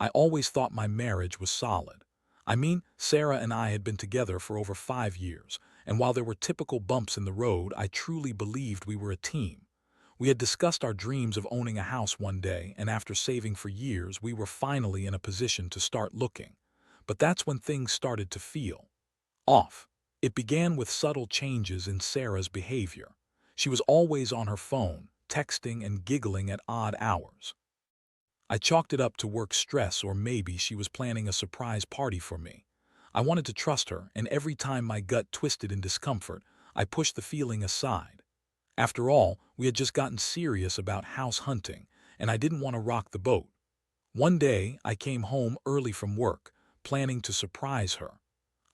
I always thought my marriage was solid. I mean, Sarah and I had been together for over 5 years, and while there were typical bumps in the road, I truly believed we were a team. We had discussed our dreams of owning a house one day, and after saving for years, we were finally in a position to start looking. But that's when things started to feel off. It began with subtle changes in Sarah's behavior. She was always on her phone, texting and giggling at odd hours. I chalked it up to work stress, or maybe she was planning a surprise party for me. I wanted to trust her, and every time my gut twisted in discomfort, I pushed the feeling aside. After all, we had just gotten serious about house hunting, and I didn't want to rock the boat. One day, I came home early from work, planning to surprise her.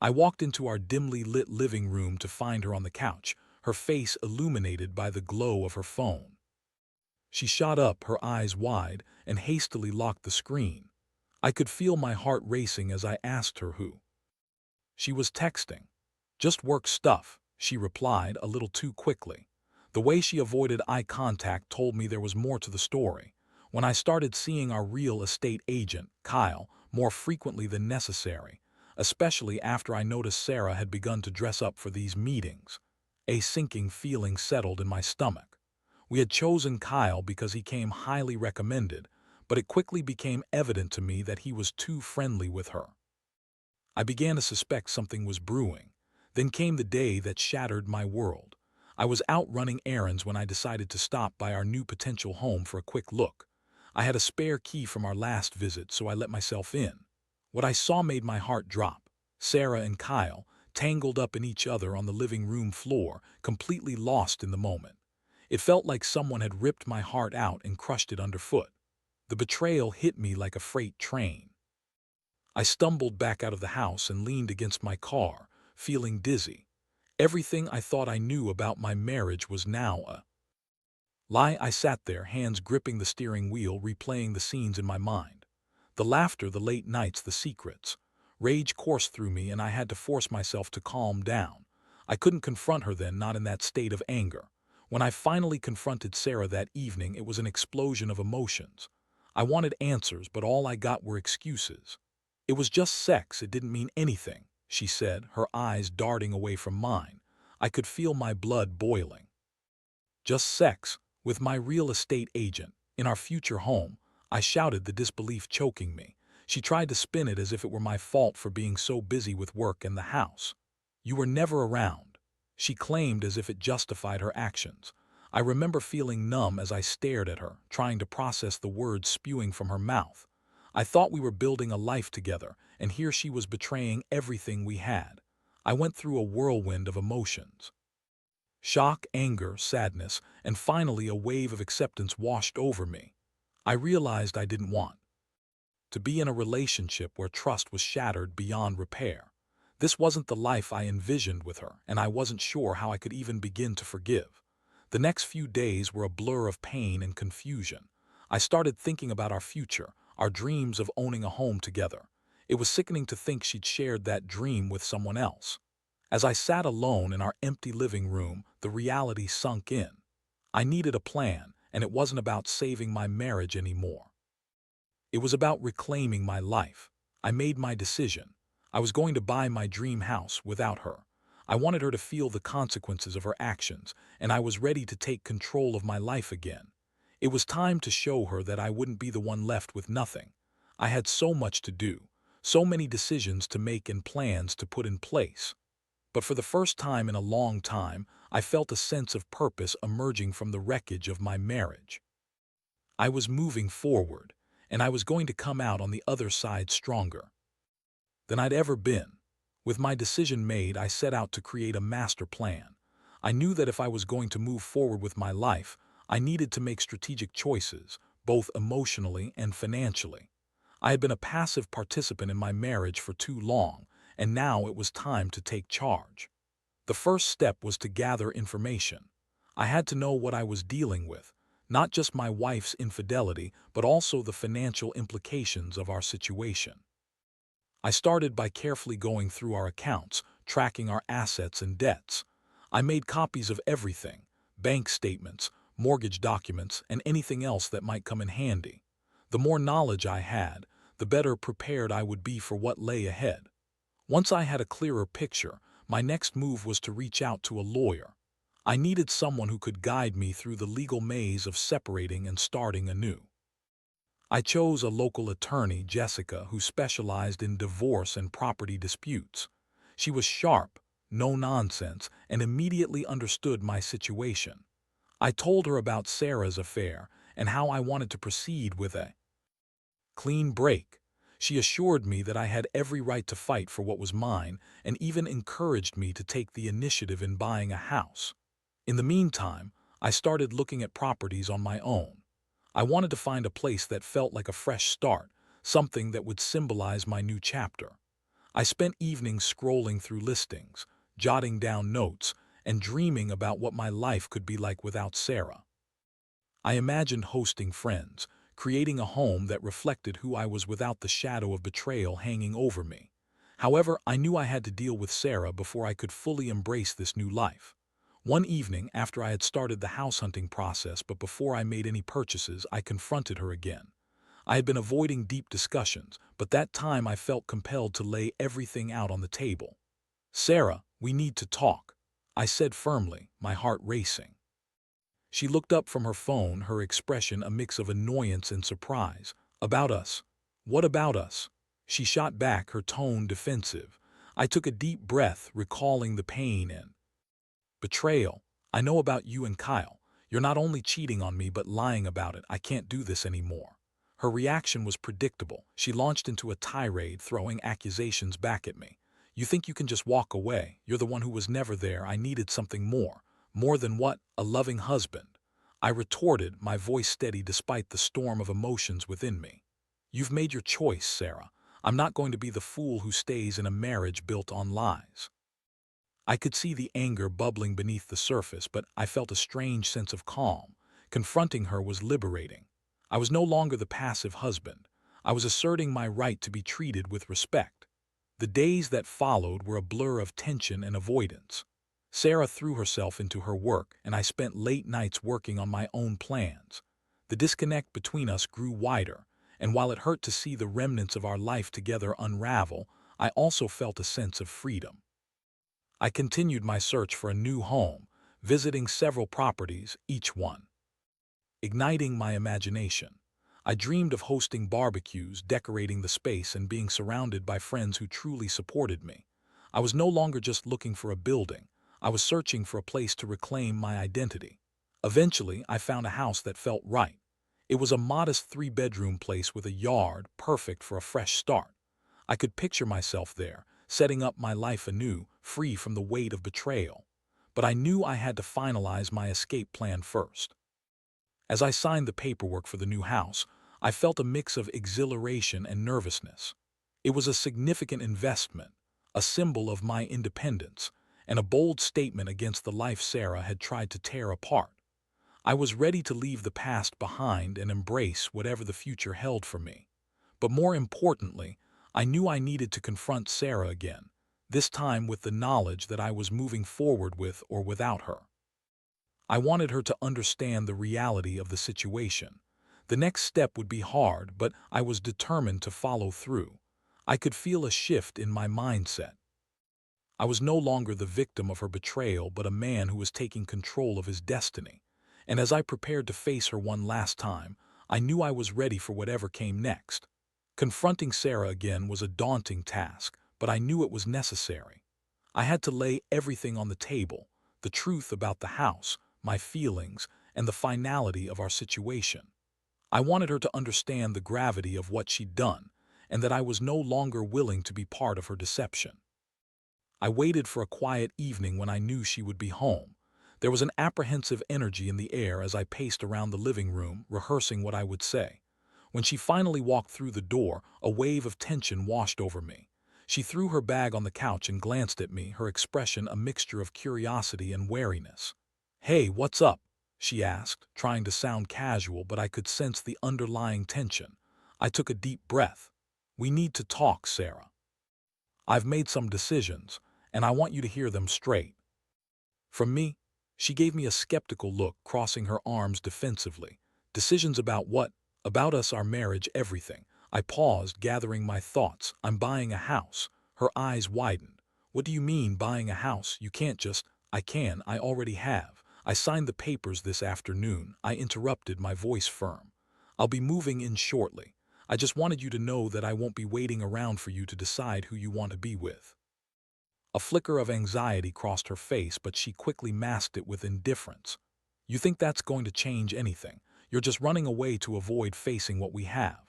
I walked into our dimly lit living room to find her on the couch, her face illuminated by the glow of her phone. She shot up, her eyes wide, and hastily locked the screen. I could feel my heart racing as I asked her who she was texting. "Just work stuff," she replied a little too quickly. The way she avoided eye contact told me there was more to the story. When I started seeing our real estate agent, Kyle, more frequently than necessary, especially after I noticed Sarah had begun to dress up for these meetings, a sinking feeling settled in my stomach. We had chosen Kyle because he came highly recommended, but it quickly became evident to me that he was too friendly with her. I began to suspect something was brewing. Then came the day that shattered my world. I was out running errands when I decided to stop by our new potential home for a quick look. I had a spare key from our last visit, so I let myself in. What I saw made my heart drop. Sarah and Kyle, tangled up in each other on the living room floor, completely lost in the moment. It felt like someone had ripped my heart out and crushed it underfoot. The betrayal hit me like a freight train. I stumbled back out of the house and leaned against my car, feeling dizzy. Everything I thought I knew about my marriage was now a lie. I sat there, hands gripping the steering wheel, replaying the scenes in my mind. The laughter, the late nights, the secrets. Rage coursed through me, and I had to force myself to calm down. I couldn't confront her then, not in that state of anger. When I finally confronted Sarah that evening, it was an explosion of emotions. I wanted answers, but all I got were excuses. "It was just sex, it didn't mean anything," she said, her eyes darting away from mine. I could feel my blood boiling. "Just sex, with my real estate agent, in our future home," I shouted, the disbelief choking me. She tried to spin it as if it were my fault for being so busy with work and the house. "You were never around," she claimed, as if it justified her actions. I remember feeling numb as I stared at her, trying to process the words spewing from her mouth. I thought we were building a life together, and here she was betraying everything we had. I went through a whirlwind of emotions. Shock, anger, sadness, and finally a wave of acceptance washed over me. I realized I didn't want to be in a relationship where trust was shattered beyond repair. This wasn't the life I envisioned with her, and I wasn't sure how I could even begin to forgive. The next few days were a blur of pain and confusion. I started thinking about our future, our dreams of owning a home together. It was sickening to think she'd shared that dream with someone else. As I sat alone in our empty living room, the reality sunk in. I needed a plan, and it wasn't about saving my marriage anymore. It was about reclaiming my life. I made my decision. I was going to buy my dream house without her. I wanted her to feel the consequences of her actions, and I was ready to take control of my life again. It was time to show her that I wouldn't be the one left with nothing. I had so much to do, so many decisions to make and plans to put in place. But for the first time in a long time, I felt a sense of purpose emerging from the wreckage of my marriage. I was moving forward, and I was going to come out on the other side stronger than I'd ever been. With my decision made, I set out to create a master plan. I knew that if I was going to move forward with my life, I needed to make strategic choices, both emotionally and financially. I had been a passive participant in my marriage for too long, and now it was time to take charge. The first step was to gather information. I had to know what I was dealing with, not just my wife's infidelity, but also the financial implications of our situation. I started by carefully going through our accounts, tracking our assets and debts. I made copies of everything: bank statements, mortgage documents, and anything else that might come in handy. The more knowledge I had, the better prepared I would be for what lay ahead. Once I had a clearer picture, my next move was to reach out to a lawyer. I needed someone who could guide me through the legal maze of separating and starting anew. I chose a local attorney, Jessica, who specialized in divorce and property disputes. She was sharp, no nonsense, and immediately understood my situation. I told her about Sarah's affair and how I wanted to proceed with a clean break. She assured me that I had every right to fight for what was mine and even encouraged me to take the initiative in buying a house. In the meantime, I started looking at properties on my own. I wanted to find a place that felt like a fresh start, something that would symbolize my new chapter. I spent evenings scrolling through listings, jotting down notes, and dreaming about what my life could be like without Sarah. I imagined hosting friends, creating a home that reflected who I was without the shadow of betrayal hanging over me. However, I knew I had to deal with Sarah before I could fully embrace this new life. One evening, after I had started the house hunting process but before I made any purchases, I confronted her again. I had been avoiding deep discussions, but that time I felt compelled to lay everything out on the table. "Sarah, we need to talk," I said firmly, my heart racing. She looked up from her phone, her expression a mix of annoyance and surprise. "About us? What about us?" She shot back, her tone defensive. I took a deep breath, recalling the pain and betrayal. "I know about you and Kyle. You're not only cheating on me but lying about it. I can't do this anymore." Her reaction was predictable. She launched into a tirade, throwing accusations back at me. "You think you can just walk away? You're the one who was never there. I needed something more." "More than what? A loving husband," I retorted, my voice steady despite the storm of emotions within me. "You've made your choice, Sarah. I'm not going to be the fool who stays in a marriage built on lies." I could see the anger bubbling beneath the surface, but I felt a strange sense of calm. Confronting her was liberating. I was no longer the passive husband. I was asserting my right to be treated with respect. The days that followed were a blur of tension and avoidance. Sarah threw herself into her work, and I spent late nights working on my own plans. The disconnect between us grew wider, and while it hurt to see the remnants of our life together unravel, I also felt a sense of freedom. I continued my search for a new home, visiting several properties, each one igniting my imagination. I dreamed of hosting barbecues, decorating the space, and being surrounded by friends who truly supported me. I was no longer just looking for a building. I was searching for a place to reclaim my identity. Eventually, I found a house that felt right. It was a modest three-bedroom place with a yard, perfect for a fresh start. I could picture myself there, setting up my life anew, free from the weight of betrayal. But I knew I had to finalize my escape plan first. As I signed the paperwork for the new house, I felt a mix of exhilaration and nervousness. It was a significant investment, a symbol of my independence, and a bold statement against the life Sarah had tried to tear apart. I was ready to leave the past behind and embrace whatever the future held for me. But more importantly, I knew I needed to confront Sarah again, this time with the knowledge that I was moving forward with or without her. I wanted her to understand the reality of the situation. The next step would be hard, but I was determined to follow through. I could feel a shift in my mindset. I was no longer the victim of her betrayal, but a man who was taking control of his destiny. And as I prepared to face her one last time, I knew I was ready for whatever came next. Confronting Sarah again was a daunting task, but I knew it was necessary. I had to lay everything on the table, the truth about the house, my feelings, and the finality of our situation. I wanted her to understand the gravity of what she'd done, and that I was no longer willing to be part of her deception. I waited for a quiet evening when I knew she would be home. There was an apprehensive energy in the air as I paced around the living room, rehearsing what I would say. When she finally walked through the door, a wave of tension washed over me. She threw her bag on the couch and glanced at me, her expression a mixture of curiosity and wariness. "Hey, what's up?" she asked, trying to sound casual, but I could sense the underlying tension. I took a deep breath. "We need to talk, Sarah. I've made some decisions, and I want you to hear them straight." From me, she gave me a skeptical look, crossing her arms defensively. "Decisions about what?" "About us, our marriage, everything. I paused, gathering my thoughts. I'm buying a house. Her eyes widened. What do you mean, buying a house? You can't just— I can, I already have. I signed the papers this afternoon. I interrupted, my voice firm. I'll be moving in shortly. I just wanted you to know that I won't be waiting around for you to decide who you want to be with. A flicker of anxiety crossed her face, but she quickly masked it with indifference. You think that's going to change anything? You're just running away to avoid facing what we have.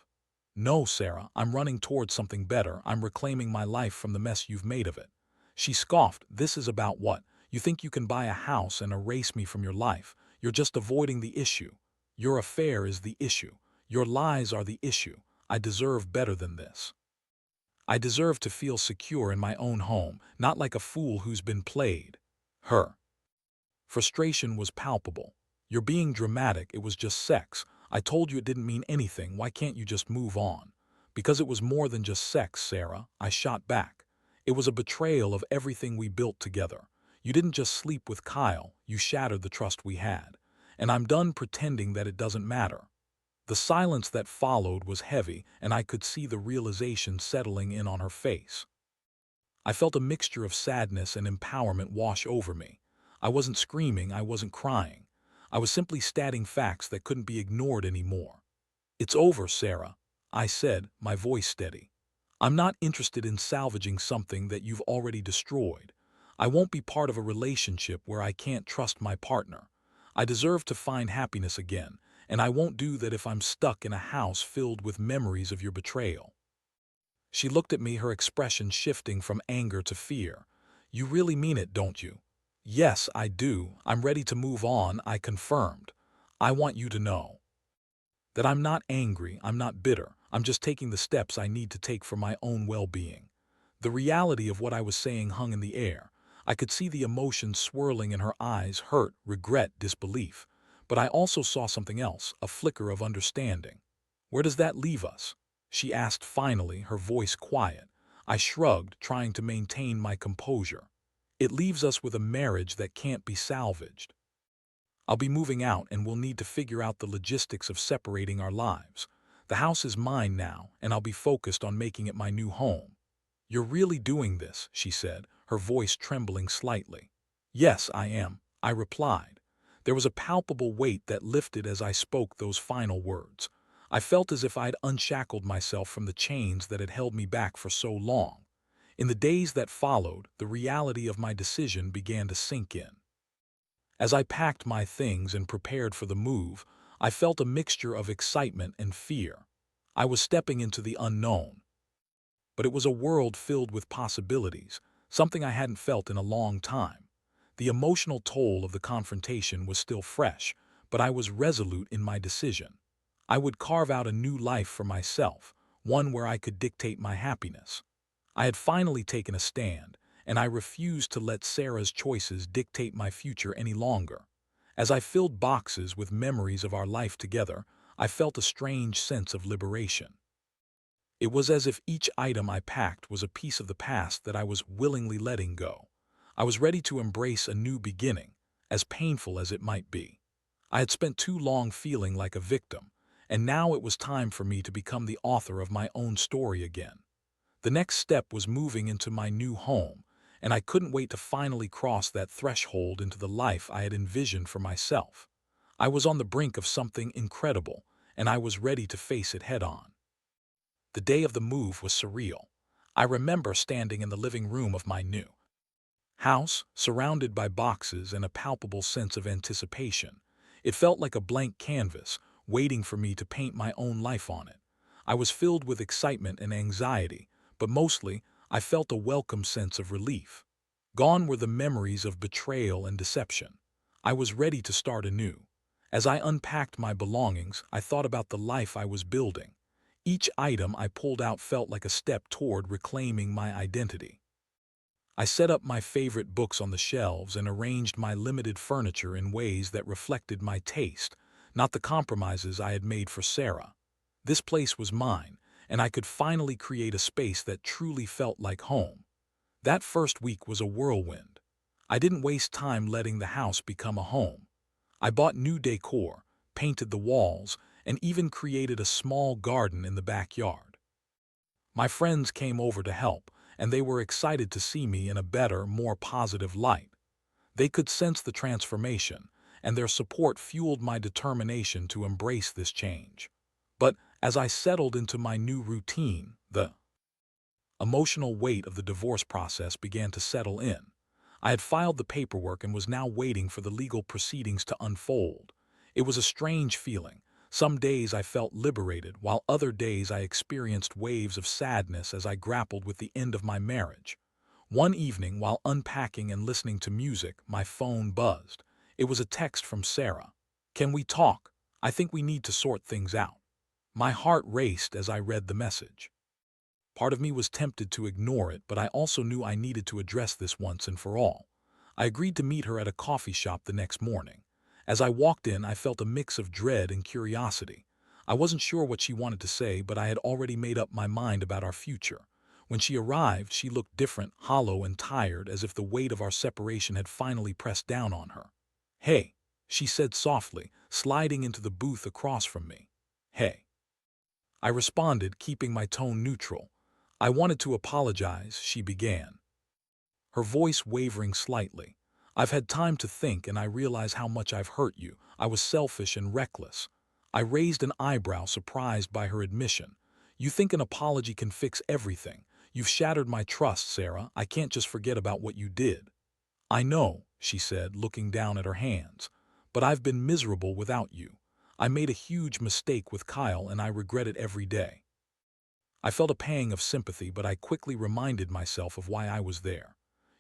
No, Sarah, I'm running towards something better. I'm reclaiming my life from the mess you've made of it. She scoffed. This is about what? You think you can buy a house and erase me from your life? You're just avoiding the issue. Your affair is the issue. Your lies are the issue. I deserve better than this. I deserve to feel secure in my own home, not like a fool who's been played. Her frustration was palpable. You're being dramatic. It was just sex. I told you it didn't mean anything. Why can't you just move on? Because it was more than just sex, Sarah, I shot back. It was a betrayal of everything we built together. You didn't just sleep with Kyle, you shattered the trust we had. And I'm done pretending that it doesn't matter. The silence that followed was heavy, and I could see the realization settling in on her face. I felt a mixture of sadness and empowerment wash over me. I wasn't screaming, I wasn't crying. I was simply stating facts that couldn't be ignored anymore. It's over, Sarah, I said, my voice steady. I'm not interested in salvaging something that you've already destroyed. I won't be part of a relationship where I can't trust my partner. I deserve to find happiness again, and I won't do that if I'm stuck in a house filled with memories of your betrayal. She looked at me, her expression shifting from anger to fear. You really mean it, don't you? Yes, I do. I'm ready to move on, I confirmed. I want you to know that I'm not angry, I'm not bitter. I'm just taking the steps I need to take for my own well-being. The reality of what I was saying hung in the air. I could see the emotions swirling in her eyes: hurt, regret, disbelief. But I also saw something else, a flicker of understanding. Where does that leave us? She asked finally, her voice quiet. I shrugged, trying to maintain my composure. It leaves us with a marriage that can't be salvaged. I'll be moving out, and we'll need to figure out the logistics of separating our lives. The house is mine now, and I'll be focused on making it my new home. You're really doing this, she said, her voice trembling slightly. Yes, I am, I replied. There was a palpable weight that lifted as I spoke those final words. I felt as if I'd unshackled myself from the chains that had held me back for so long. In the days that followed, the reality of my decision began to sink in. As I packed my things and prepared for the move, I felt a mixture of excitement and fear. I was stepping into the unknown. But it was a world filled with possibilities, something I hadn't felt in a long time. The emotional toll of the confrontation was still fresh, but I was resolute in my decision. I would carve out a new life for myself, one where I could dictate my happiness. I had finally taken a stand, and I refused to let Sarah's choices dictate my future any longer. As I filled boxes with memories of our life together, I felt a strange sense of liberation. It was as if each item I packed was a piece of the past that I was willingly letting go. I was ready to embrace a new beginning, as painful as it might be. I had spent too long feeling like a victim, and now it was time for me to become the author of my own story again. The next step was moving into my new home, and I couldn't wait to finally cross that threshold into the life I had envisioned for myself. I was on the brink of something incredible, and I was ready to face it head-on. The day of the move was surreal. I remember standing in the living room of my new house, surrounded by boxes and a palpable sense of anticipation. It felt like a blank canvas, waiting for me to paint my own life on it. I was filled with excitement and anxiety, but mostly, I felt a welcome sense of relief. Gone were the memories of betrayal and deception. I was ready to start anew. As I unpacked my belongings, I thought about the life I was building. Each item I pulled out felt like a step toward reclaiming my identity. I set up my favorite books on the shelves and arranged my limited furniture in ways that reflected my taste, not the compromises I had made for Sarah. This place was mine, and I could finally create a space that truly felt like home. That first week was a whirlwind. I didn't waste time letting the house become a home. I bought new decor, painted the walls, and even created a small garden in the backyard. My friends came over to help, and they were excited to see me in a better, more positive light. They could sense the transformation, and their support fueled my determination to embrace this change. But as I settled into my new routine, the emotional weight of the divorce process began to settle in. I had filed the paperwork and was now waiting for the legal proceedings to unfold. It was a strange feeling. Some days I felt liberated, while other days I experienced waves of sadness as I grappled with the end of my marriage. One evening, while unpacking and listening to music, my phone buzzed. It was a text from Sarah. "Can we talk? I think we need to sort things out." My heart raced as I read the message. Part of me was tempted to ignore it, but I also knew I needed to address this once and for all. I agreed to meet her at a coffee shop the next morning. As I walked in, I felt a mix of dread and curiosity. I wasn't sure what she wanted to say, but I had already made up my mind about our future. When she arrived, she looked different, hollow and tired, as if the weight of our separation had finally pressed down on her. "Hey," she said softly, sliding into the booth across from me. "Hey." I responded, keeping my tone neutral. "I wanted to apologize," she began, her voice wavering slightly. "I've had time to think, and I realize how much I've hurt you. I was selfish and reckless." I raised an eyebrow, surprised by her admission. "You think an apology can fix everything? You've shattered my trust, Sarah. I can't just forget about what you did." "I know," she said, looking down at her hands, "but I've been miserable without you. I made a huge mistake with Kyle, and I regret it every day." I felt a pang of sympathy, but I quickly reminded myself of why I was there.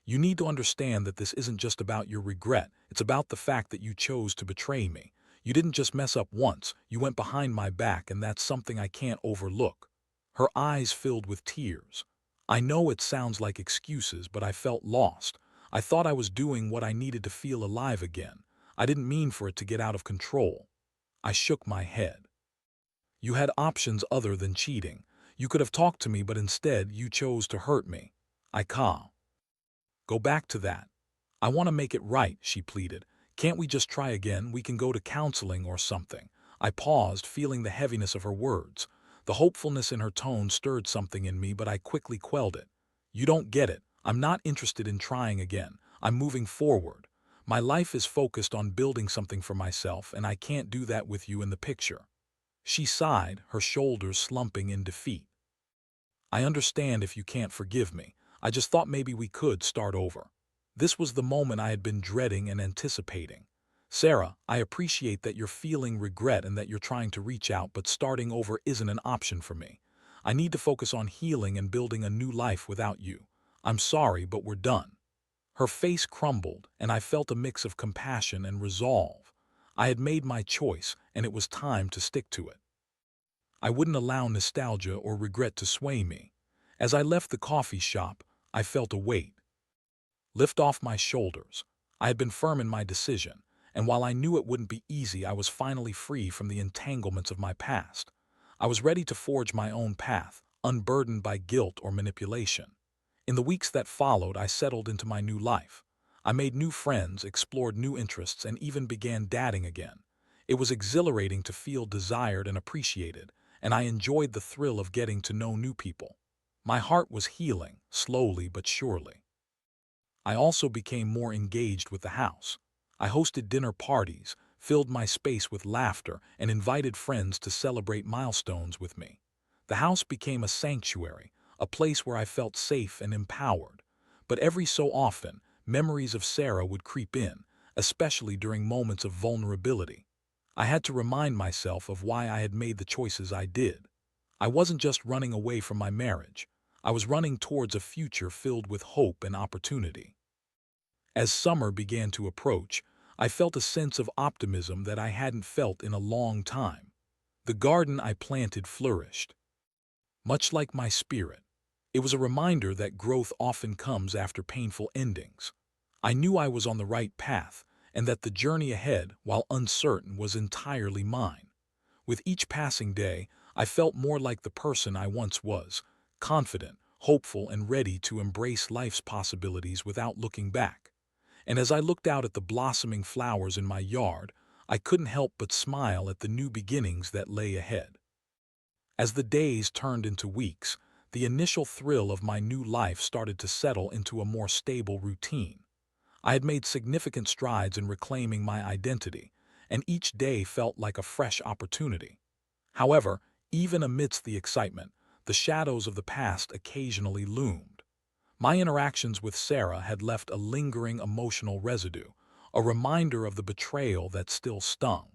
"You need to understand that this isn't just about your regret. It's about the fact that you chose to betray me. You didn't just mess up once, you went behind my back, and that's something I can't overlook." Her eyes filled with tears. I know it sounds like excuses, but I felt lost. I thought I was doing what I needed to feel alive again. I didn't mean for it to get out of control. I shook my head. "You had options other than cheating. You could have talked to me, but instead you chose to hurt me." I cawed. "Go back to that. I want to make it right," she pleaded. "Can't we just try again? We can go to counseling or something." I paused, feeling the heaviness of her words. The hopefulness in her tone stirred something in me, but I quickly quelled it. "You don't get it. I'm not interested in trying again. I'm moving forward. My life is focused on building something for myself, and I can't do that with you in the picture." She sighed, her shoulders slumping in defeat. "I understand if you can't forgive me. I just thought maybe we could start over." This was the moment I had been dreading and anticipating. "Sarah, I appreciate that you're feeling regret and that you're trying to reach out, but starting over isn't an option for me. I need to focus on healing and building a new life without you. I'm sorry, but we're done." Her face crumbled, and I felt a mix of compassion and resolve. I had made my choice, and it was time to stick to it. I wouldn't allow nostalgia or regret to sway me. As I left the coffee shop, I felt a weight lift off my shoulders. I had been firm in my decision, and while I knew it wouldn't be easy, I was finally free from the entanglements of my past. I was ready to forge my own path, unburdened by guilt or manipulation. In the weeks that followed, I settled into my new life. I made new friends, explored new interests, and even began dating again. It was exhilarating to feel desired and appreciated, and I enjoyed the thrill of getting to know new people. My heart was healing, slowly but surely. I also became more engaged with the house. I hosted dinner parties, filled my space with laughter, and invited friends to celebrate milestones with me. The house became a sanctuary, a place where I felt safe and empowered. But every so often, memories of Sarah would creep in, especially during moments of vulnerability. I had to remind myself of why I had made the choices I did. I wasn't just running away from my marriage. I was running towards a future filled with hope and opportunity. As summer began to approach, I felt a sense of optimism that I hadn't felt in a long time. The garden I planted flourished, much like my spirit. It was a reminder that growth often comes after painful endings. I knew I was on the right path, and that the journey ahead, while uncertain, was entirely mine. With each passing day, I felt more like the person I once was, confident, hopeful, and ready to embrace life's possibilities without looking back. And as I looked out at the blossoming flowers in my yard, I couldn't help but smile at the new beginnings that lay ahead. As the days turned into weeks, the initial thrill of my new life started to settle into a more stable routine. I had made significant strides in reclaiming my identity, and each day felt like a fresh opportunity. However, even amidst the excitement, the shadows of the past occasionally loomed. My interactions with Sarah had left a lingering emotional residue, a reminder of the betrayal that still stung.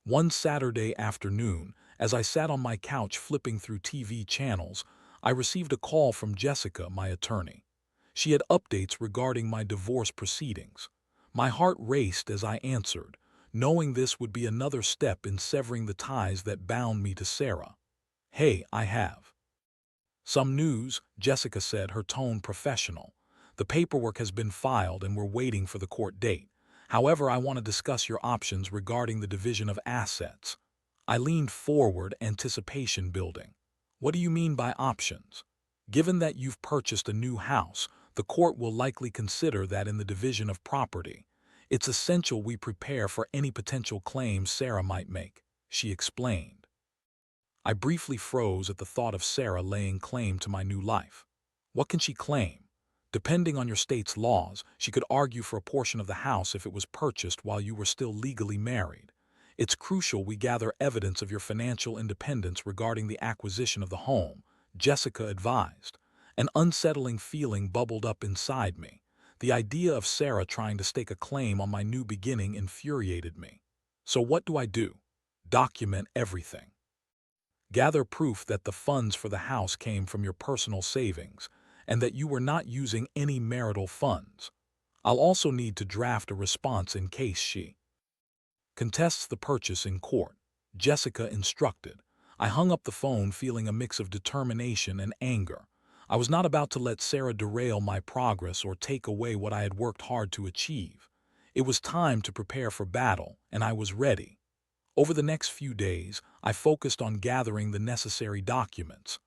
One Saturday afternoon, as I sat on my couch flipping through TV channels, I received a call from Jessica, my attorney. She had updates regarding my divorce proceedings. My heart raced as I answered, knowing this would be another step in severing the ties that bound me to Sarah. "Hey, I have some news," Jessica said, her tone professional. "The paperwork has been filed and we're waiting for the court date. However, I want to discuss your options regarding the division of assets." I leaned forward, anticipation building. "What do you mean by options?" "Given that you've purchased a new house, the court will likely consider that in the division of property. It's essential we prepare for any potential claims Sarah might make," she explained. I briefly froze at the thought of Sarah laying claim to my new life. What can she claim? Depending on your state's laws, she could argue for a portion of the house if it was purchased while you were still legally married. "It's crucial we gather evidence of your financial independence regarding the acquisition of the home," Jessica advised. An unsettling feeling bubbled up inside me. The idea of Sarah trying to stake a claim on my new beginning infuriated me. "So what do I do?" "Document everything. Gather proof that the funds for the house came from your personal savings and that you were not using any marital funds. I'll also need to draft a response in case she contests the purchase in court," Jessica instructed. I hung up the phone feeling a mix of determination and anger. I was not about to let Sarah derail my progress or take away what I had worked hard to achieve. It was time to prepare for battle, and I was ready. Over the next few days, I focused on gathering the necessary documents.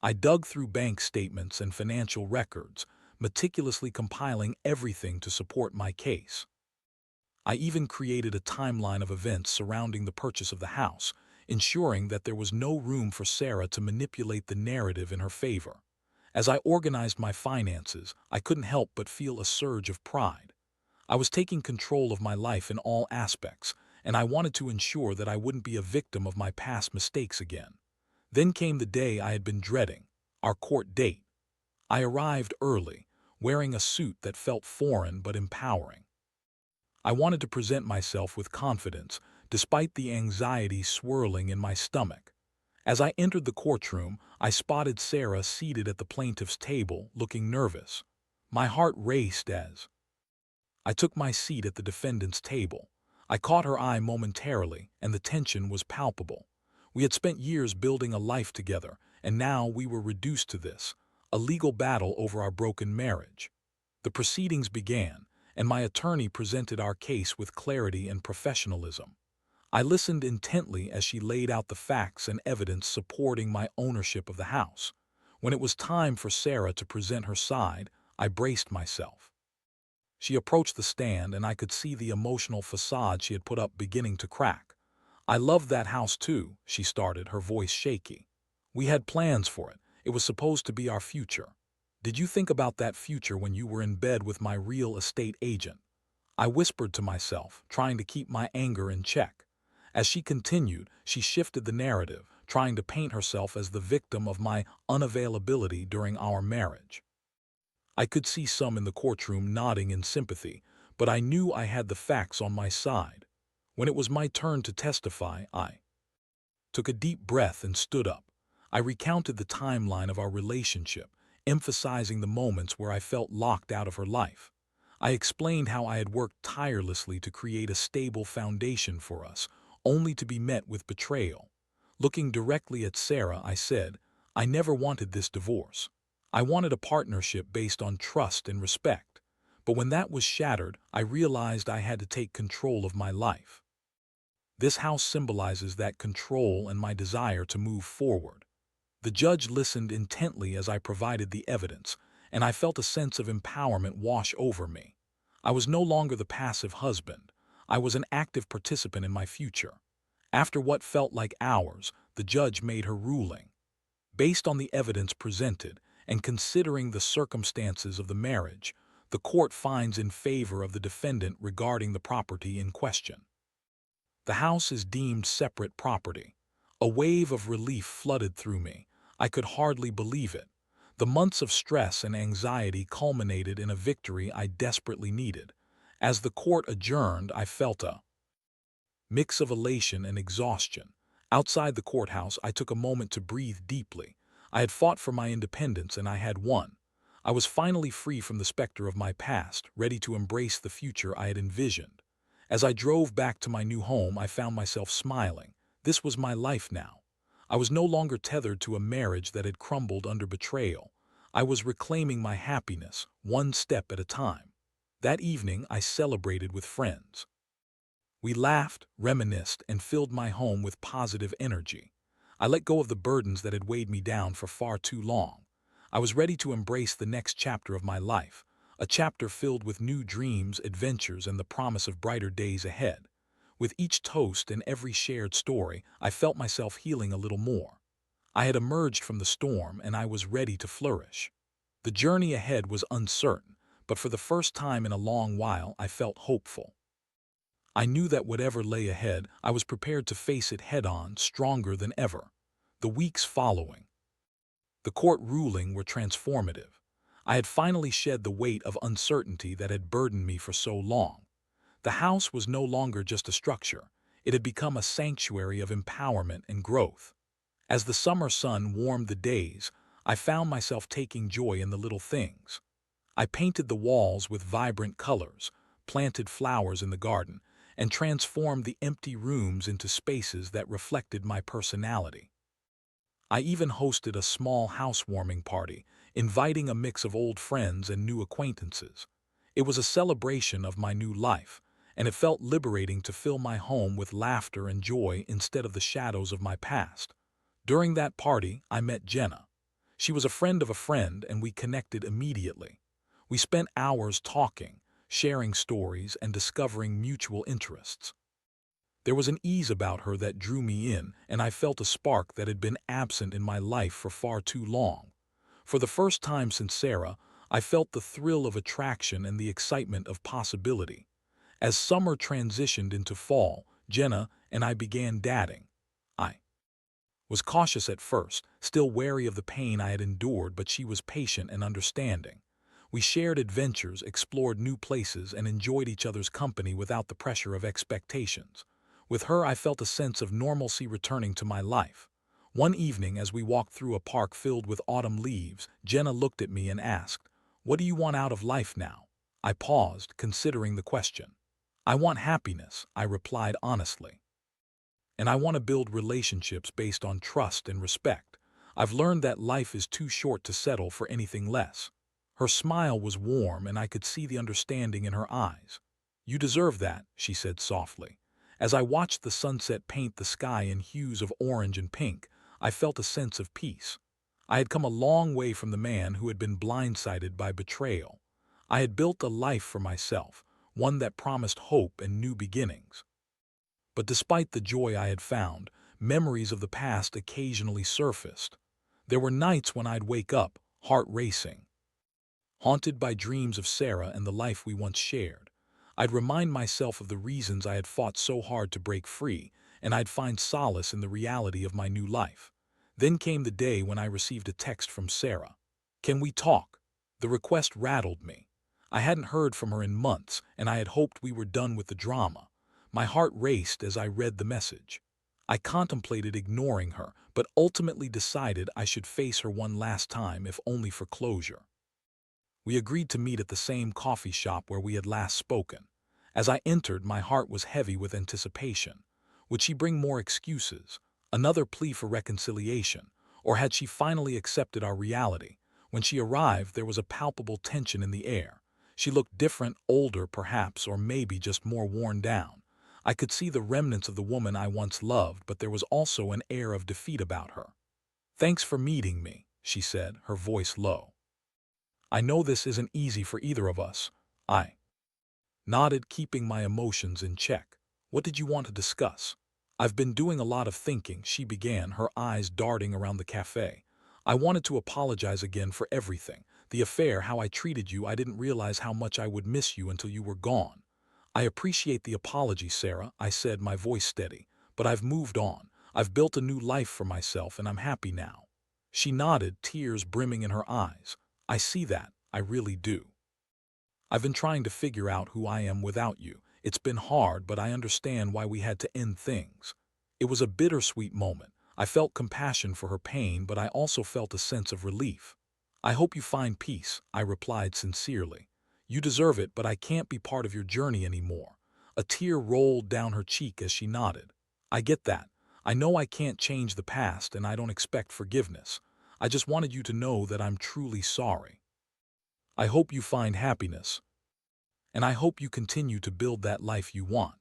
I dug through bank statements and financial records, meticulously compiling everything to support my case. I even created a timeline of events surrounding the purchase of the house, ensuring that there was no room for Sarah to manipulate the narrative in her favor. As I organized my finances, I couldn't help but feel a surge of pride. I was taking control of my life in all aspects, and I wanted to ensure that I wouldn't be a victim of my past mistakes again. Then came the day I had been dreading, our court date. I arrived early, wearing a suit that felt foreign but empowering. I wanted to present myself with confidence, despite the anxiety swirling in my stomach. As I entered the courtroom, I spotted Sarah seated at the plaintiff's table, looking nervous. My heart raced as I took my seat at the defendant's table. I caught her eye momentarily, and the tension was palpable. We had spent years building a life together, and now we were reduced to this, a legal battle over our broken marriage. The proceedings began, and my attorney presented our case with clarity and professionalism. I listened intently as she laid out the facts and evidence supporting my ownership of the house. When it was time for Sarah to present her side, I braced myself. She approached the stand, and I could see the emotional facade she had put up beginning to crack. "I loved that house too," she started, her voice shaky. "We had plans for it. It was supposed to be our future. Did you think about that future when you were in bed with my real estate agent?" I whispered to myself, trying to keep my anger in check. As she continued, she shifted the narrative, trying to paint herself as the victim of my unavailability during our marriage. I could see some in the courtroom nodding in sympathy, but I knew I had the facts on my side. When it was my turn to testify, I took a deep breath and stood up. I recounted the timeline of our relationship, emphasizing the moments where I felt locked out of her life. I explained how I had worked tirelessly to create a stable foundation for us, only to be met with betrayal. Looking directly at Sarah, I said, "I never wanted this divorce. I wanted a partnership based on trust and respect. But when that was shattered, I realized I had to take control of my life. This house symbolizes that control and my desire to move forward." The judge listened intently as I provided the evidence, and I felt a sense of empowerment wash over me. I was no longer the passive husband. I was an active participant in my future. After what felt like hours, the judge made her ruling. Based on the evidence presented and considering the circumstances of the marriage, the court finds in favor of the defendant regarding the property in question. The house is deemed separate property. A wave of relief flooded through me. I could hardly believe it. The months of stress and anxiety culminated in a victory I desperately needed. As the court adjourned, I felt a mix of elation and exhaustion. Outside the courthouse, I took a moment to breathe deeply. I had fought for my independence and I had won. I was finally free from the specter of my past, ready to embrace the future I had envisioned. As I drove back to my new home, I found myself smiling. This was my life now. I was no longer tethered to a marriage that had crumbled under betrayal. I was reclaiming my happiness, one step at a time. That evening, I celebrated with friends. We laughed, reminisced, and filled my home with positive energy. I let go of the burdens that had weighed me down for far too long. I was ready to embrace the next chapter of my life, a chapter filled with new dreams, adventures, and the promise of brighter days ahead. With each toast and every shared story, I felt myself healing a little more. I had emerged from the storm and I was ready to flourish. The journey ahead was uncertain, but for the first time in a long while, I felt hopeful. I knew that whatever lay ahead, I was prepared to face it head-on, stronger than ever. The weeks following the court ruling were transformative. I had finally shed the weight of uncertainty that had burdened me for so long. The house was no longer just a structure. It had become a sanctuary of empowerment and growth. As the summer sun warmed the days, I found myself taking joy in the little things. I painted the walls with vibrant colors, planted flowers in the garden, and transformed the empty rooms into spaces that reflected my personality. I even hosted a small housewarming party, inviting a mix of old friends and new acquaintances. It was a celebration of my new life, and it felt liberating to fill my home with laughter and joy instead of the shadows of my past. During that party, I met Jenna. She was a friend of a friend, and we connected immediately. We spent hours talking, sharing stories, and discovering mutual interests. There was an ease about her that drew me in, and I felt a spark that had been absent in my life for far too long. For the first time since Sarah, I felt the thrill of attraction and the excitement of possibility. As summer transitioned into fall, Jenna and I began dating. I was cautious at first, still wary of the pain I had endured, but she was patient and understanding. We shared adventures, explored new places, and enjoyed each other's company without the pressure of expectations. With her, I felt a sense of normalcy returning to my life. One evening, as we walked through a park filled with autumn leaves, Jenna looked at me and asked, "What do you want out of life now?" I paused, considering the question. "I want happiness," I replied honestly. "And I want to build relationships based on trust and respect. I've learned that life is too short to settle for anything less." Her smile was warm, and I could see the understanding in her eyes. "You deserve that," she said softly. As I watched the sunset paint the sky in hues of orange and pink, I felt a sense of peace. I had come a long way from the man who had been blindsided by betrayal. I had built a life for myself, one that promised hope and new beginnings. But despite the joy I had found, memories of the past occasionally surfaced. There were nights when I'd wake up, heart racing, haunted by dreams of Sarah and the life we once shared. I'd remind myself of the reasons I had fought so hard to break free, and I'd find solace in the reality of my new life. Then came the day when I received a text from Sarah. "Can we talk?" The request rattled me. I hadn't heard from her in months, and I had hoped we were done with the drama. My heart raced as I read the message. I contemplated ignoring her, but ultimately decided I should face her one last time, if only for closure. We agreed to meet at the same coffee shop where we had last spoken. As I entered, my heart was heavy with anticipation. Would she bring more excuses, another plea for reconciliation, or had she finally accepted our reality? When she arrived, there was a palpable tension in the air. She looked different, older perhaps, or maybe just more worn down. I could see the remnants of the woman I once loved, but there was also an air of defeat about her. "Thanks for meeting me," she said, her voice low. "I know this isn't easy for either of us." I nodded, keeping my emotions in check. "What did you want to discuss?" "I've been doing a lot of thinking," she began, her eyes darting around the cafe. I wanted to apologize again for everything. The affair, how I treated you. I didn't realize how much I would miss you until you were gone. I appreciate the apology, Sarah, I said, my voice steady. But I've moved on. I've built a new life for myself, and I'm happy now. She nodded, tears brimming in her eyes. I see that. I really do. I've been trying to figure out who I am without you. It's been hard, but I understand why we had to end things. It was a bittersweet moment. I felt compassion for her pain, but I also felt a sense of relief. I hope you find peace, I replied sincerely. You deserve it, but I can't be part of your journey anymore. A tear rolled down her cheek as she nodded. I get that. I know I can't change the past, and I don't expect forgiveness. I just wanted you to know that I'm truly sorry. I hope you find happiness, and I hope you continue to build that life you want.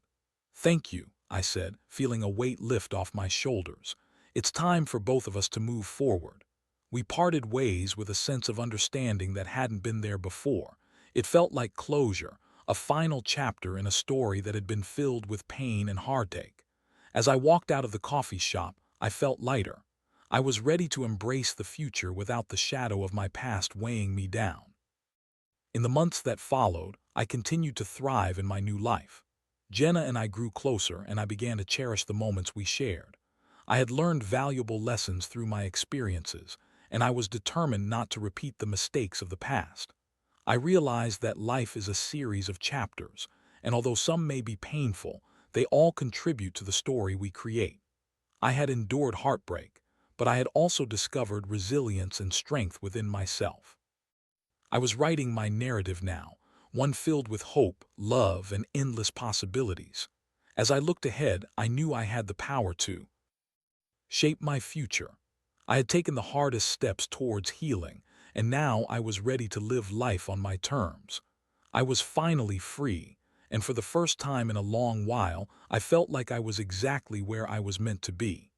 Thank you, I said, feeling a weight lift off my shoulders. It's time for both of us to move forward. We parted ways with a sense of understanding that hadn't been there before. It felt like closure, a final chapter in a story that had been filled with pain and heartache. As I walked out of the coffee shop, I felt lighter. I was ready to embrace the future without the shadow of my past weighing me down. In the months that followed, I continued to thrive in my new life. Jenna and I grew closer, and I began to cherish the moments we shared. I had learned valuable lessons through my experiences, and I was determined not to repeat the mistakes of the past. I realized that life is a series of chapters, and although some may be painful, they all contribute to the story we create. I had endured heartbreak, but I had also discovered resilience and strength within myself. I was writing my narrative now, one filled with hope, love, and endless possibilities. As I looked ahead, I knew I had the power to shape my future. I had taken the hardest steps towards healing, and now I was ready to live life on my terms. I was finally free, and for the first time in a long while, I felt like I was exactly where I was meant to be.